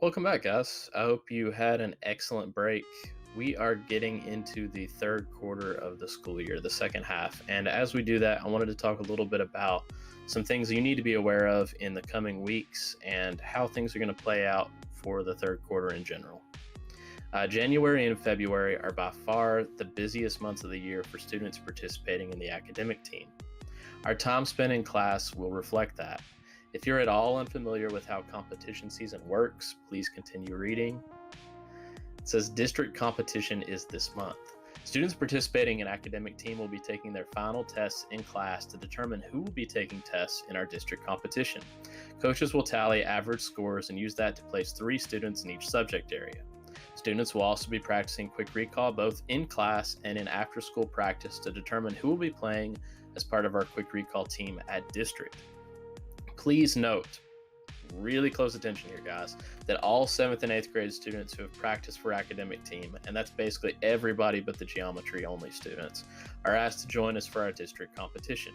Welcome back, guys. I hope you had an excellent break. We are getting into the third quarter of the school year, the second half. And as we do that, I wanted to talk a little bit about some things you need to be aware of in the coming weeks and how things are going to play out for the third quarter in general. January and February are by far the busiest months of the year for students participating in the academic team. Our time spent in class will reflect that. If you're at all unfamiliar with how competition season works, please continue reading. It says district competition is this month. Students participating in academic team will be taking their final tests in class to determine who will be taking tests in our district competition. Coaches will tally average scores and use that to place 3 students in each subject area. Students will also be practicing quick recall both in class and in after-school practice to determine who will be playing as part of our quick recall team at district. Please note, really close attention here, guys, that all 7th and 8th grade students who have practiced for academic team, and that's basically everybody but the geometry only students, are asked to join us for our district competition.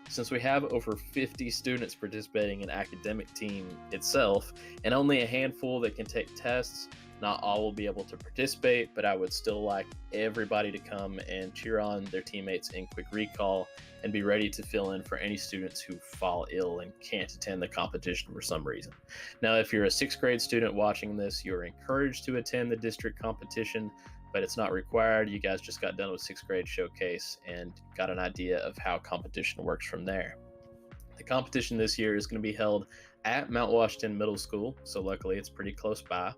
Since we have over 50 students participating in academic team itself, and only a handful that can take tests, not all will be able to participate, but I would still like everybody to come and cheer on their teammates in quick recall and be ready to fill in for any students who fall ill and can't attend the competition for some reason. Now, if you're a 6th grade student watching this, you're encouraged to attend the district competition, but it's not required. You guys just got done with 6th grade showcase and got an idea of how competition works from there. The competition this year is going to be held at Mount Washington Middle School, so luckily it's pretty close by.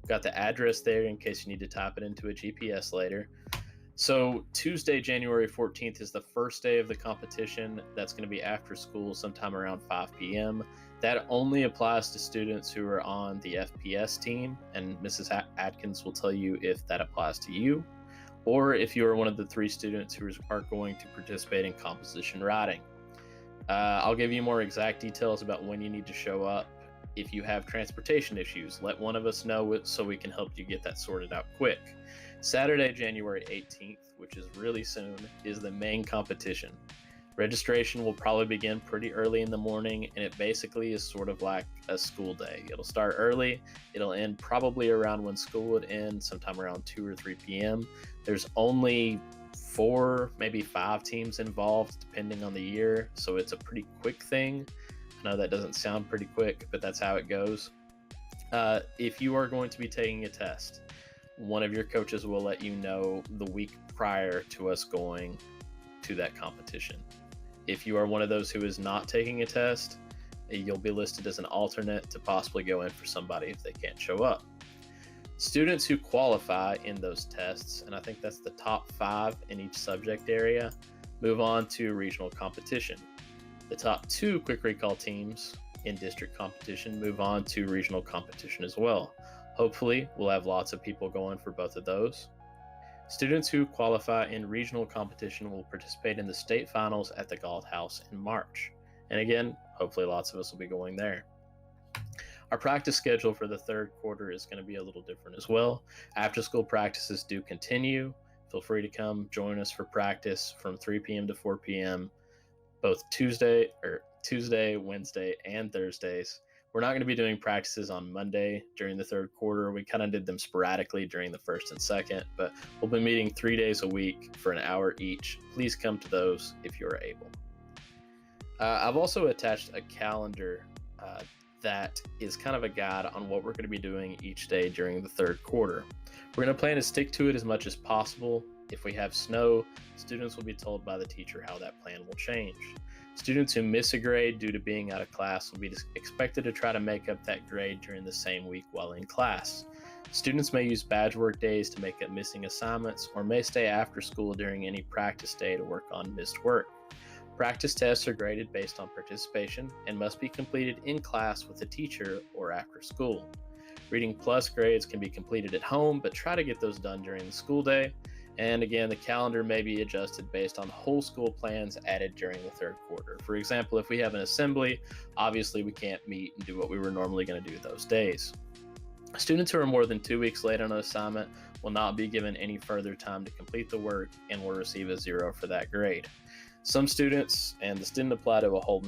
Got the address there in case you need to type it into a GPS later. So Tuesday, January 14th is the first day of the competition. That's going to be after school sometime around 5 p.m. That only applies to students who are on the FPS team, and Mrs. Atkins will tell you if that applies to you, or if you are one of the 3 students who are going to participate in composition writing. I'll give you more exact details about when you need to show up. If you have transportation issues, let one of us know so we can help you get that sorted out quick. Saturday, January 18th, which is really soon, is the main competition. Registration will probably begin pretty early in the morning, and it basically is sort of like a school day. It'll start early. It'll end probably around when school would end, sometime around 2 or 3 p.m. There's only 4, maybe 5 teams involved, depending on the year, so it's a pretty quick thing. I know that doesn't sound pretty quick, but that's how it goes. If you are going to be taking a test, one of your coaches will let you know the week prior to us going to that competition. If you are one of those who is not taking a test, you'll be listed as an alternate to possibly go in for somebody if they can't show up. Students who qualify in those tests, and I think that's the top 5 in each subject area, move on to regional competition. The top 2 quick recall teams in district competition move on to regional competition as well. Hopefully, we'll have lots of people going for both of those. Students who qualify in regional competition will participate in the state finals at the Galt House in March. And again, hopefully lots of us will be going there. Our practice schedule for the third quarter is going to be a little different as well. After school practices do continue. Feel free to come join us for practice from 3 p.m. to 4 p.m. both Tuesday, Wednesday, and Thursdays. We're not going to be doing practices on Monday during the third quarter. We kind of did them sporadically during the first and second, but we'll be meeting 3 days a week for an hour each. Please come to those if you're able. I've also attached a calendar that is kind of a guide on what we're going to be doing each day during the third quarter. We're going to plan to stick to it as much as possible. If we have snow, students will be told by the teacher how that plan will change. Students who miss a grade due to being out of class will be expected to try to make up that grade during the same week while in class. Students may use badge work days to make up missing assignments or may stay after school during any practice day to work on missed work. Practice tests are graded based on participation and must be completed in class with a teacher or after school. Reading plus grades can be completed at home, but try to get those done during the school day. And again, the calendar may be adjusted based on whole school plans added during the third quarter. For example, if we have an assembly, obviously we can't meet and do what we were normally going to do those days. Students who are more than 2 weeks late on an assignment will not be given any further time to complete the work and will receive a 0 for that grade. Some students, and this didn't apply to a whole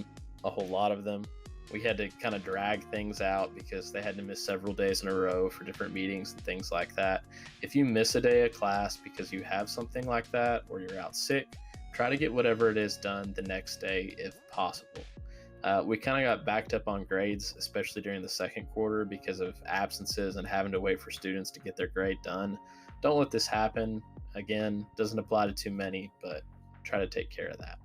lot of them, We had to kind of drag things out because they had to miss several days in a row for different meetings and things like that. If you miss a day of class because you have something like that or you're out sick, try to get whatever it is done the next day if possible. We kind of got backed up on grades, especially during the second quarter because of absences and having to wait for students to get their grade done. Don't let this happen. Again, doesn't apply to too many, but try to take care of that.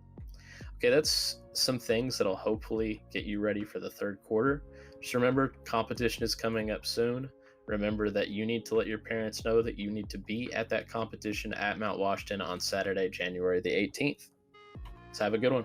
Okay, that's some things that'll hopefully get you ready for the third quarter. Just remember, competition is coming up soon. Remember that you need to let your parents know that you need to be at that competition at Mount Washington on Saturday, January the 18th. Let's have a good one.